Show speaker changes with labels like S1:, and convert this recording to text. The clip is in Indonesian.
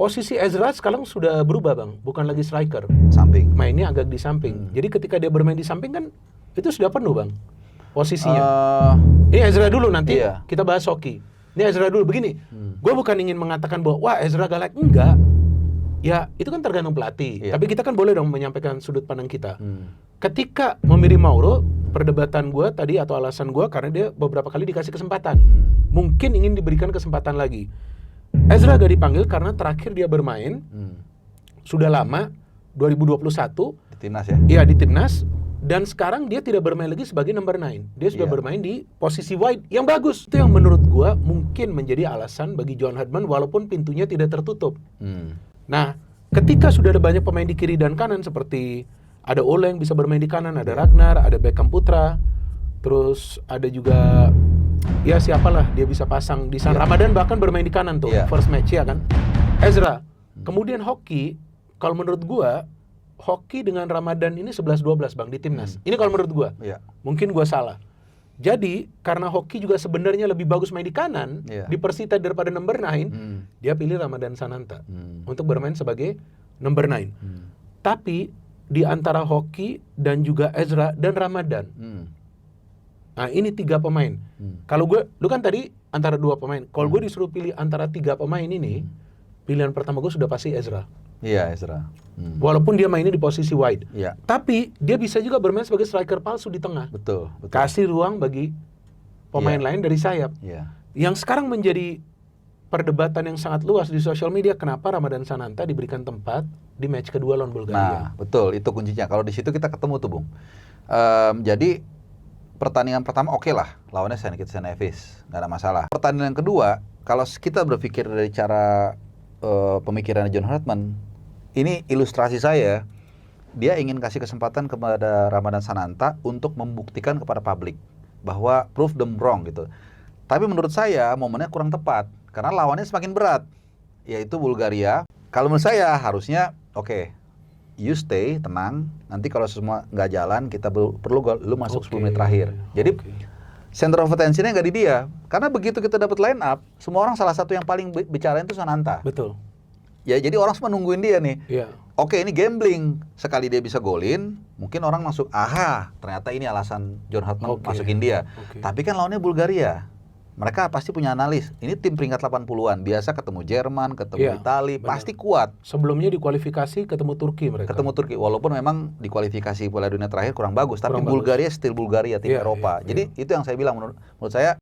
S1: Posisi Ezra sekarang sudah berubah, Bang. Bukan lagi striker.
S2: Samping.
S1: Mainnya agak di samping. Jadi ketika dia bermain di samping kan itu sudah penuh, Bang. Posisinya. Ini Ezra dulu, nanti
S2: Iya.
S1: kita bahas Hoki. Ini Ezra dulu. Begini, gue bukan ingin mengatakan bahwa wah Ezra galak. Enggak. Ya itu kan tergantung pelatih.
S2: Iya.
S1: Tapi kita kan boleh dong menyampaikan sudut pandang kita. Ketika memilih Mauro, perdebatan gue tadi atau alasan gue karena dia beberapa kali dikasih kesempatan. Mungkin ingin diberikan kesempatan lagi. Ezra gak dipanggil karena terakhir dia bermain sudah lama, 2021
S2: Di timnas ya?
S1: Iya, di timnas. Dan sekarang dia tidak bermain lagi sebagai number 9. Dia sudah bermain di posisi wide yang bagus. Itu yang menurut gua mungkin menjadi alasan bagi John Herdman walaupun pintunya tidak tertutup. Nah, ketika sudah ada banyak pemain di kiri dan kanan seperti ada Ole yang bisa bermain di kanan, ada Ragnar, ada Beckham Putra, terus ada juga ya siapalah dia bisa pasang di sana. Ramadan bahkan bermain di kanan tuh, first match ya kan. Ezra. Kemudian Hoki, kalau menurut gua Hoki dengan Ramadan ini 11-12 Bang di timnas. Ini kalau menurut gua. Mungkin gua salah. Jadi karena Hoki juga sebenarnya lebih bagus main di kanan di Persita daripada number 9, dia pilih Ramadan Sananta untuk bermain sebagai number 9. Tapi di antara Hoki dan juga Ezra dan Ramadan. Nah ini 3 pemain. Kalau lu kan tadi antara 2 pemain. Kalau gue disuruh pilih antara 3 pemain ini, pilihan pertama gue sudah pasti Ezra.
S2: Iya, Ezra.
S1: Walaupun dia mainnya di posisi wide.
S2: Iya.
S1: Tapi dia bisa juga bermain sebagai striker palsu di tengah.
S2: Betul.
S1: Kasih ruang bagi pemain lain dari sayap. Yang sekarang menjadi perdebatan yang sangat luas di sosial media, kenapa Ramadan Sananta diberikan tempat di match kedua lawan Bulgaria.
S2: Nah, betul, itu kuncinya. Kalau di situ kita ketemu tuh, Bung. Jadi pertandingan pertama oke lah, lawannya Zenit Senevis, nggak ada masalah. Pertandingan kedua, kalau kita berpikir dari cara pemikiran John Herdman, ini ilustrasi saya, dia ingin kasih kesempatan kepada Ramadan Sananta untuk membuktikan kepada publik bahwa prove them wrong gitu. Tapi menurut saya momennya kurang tepat karena lawannya semakin berat, yaitu Bulgaria. Kalau menurut saya harusnya oke, you stay, tenang. Nanti kalau semua nggak jalan, kita perlu gol, lu masuk 10 menit terakhir. Jadi center of attention-nya nggak di dia. Karena begitu kita dapat line up, semua orang salah satu yang paling bicarain itu Sananta.
S1: Betul.
S2: Ya jadi orang semua nungguin dia nih.
S1: Iya.
S2: Oke, ini gambling. Sekali dia bisa golin, mungkin orang masuk, aha, ternyata ini alasan John Herdman masukin dia. Tapi kan lawannya Bulgaria. Mereka pasti punya analis. Ini tim peringkat 80-an. Biasa ketemu Jerman, ketemu Italia, pasti kuat.
S1: Sebelumnya di kualifikasi ketemu Turki mereka.
S2: Ketemu Turki, walaupun memang di kualifikasi Piala Dunia terakhir kurang bagus. Tapi Bulgaria still Bulgaria, tim Eropa. Jadi itu yang saya bilang menurut saya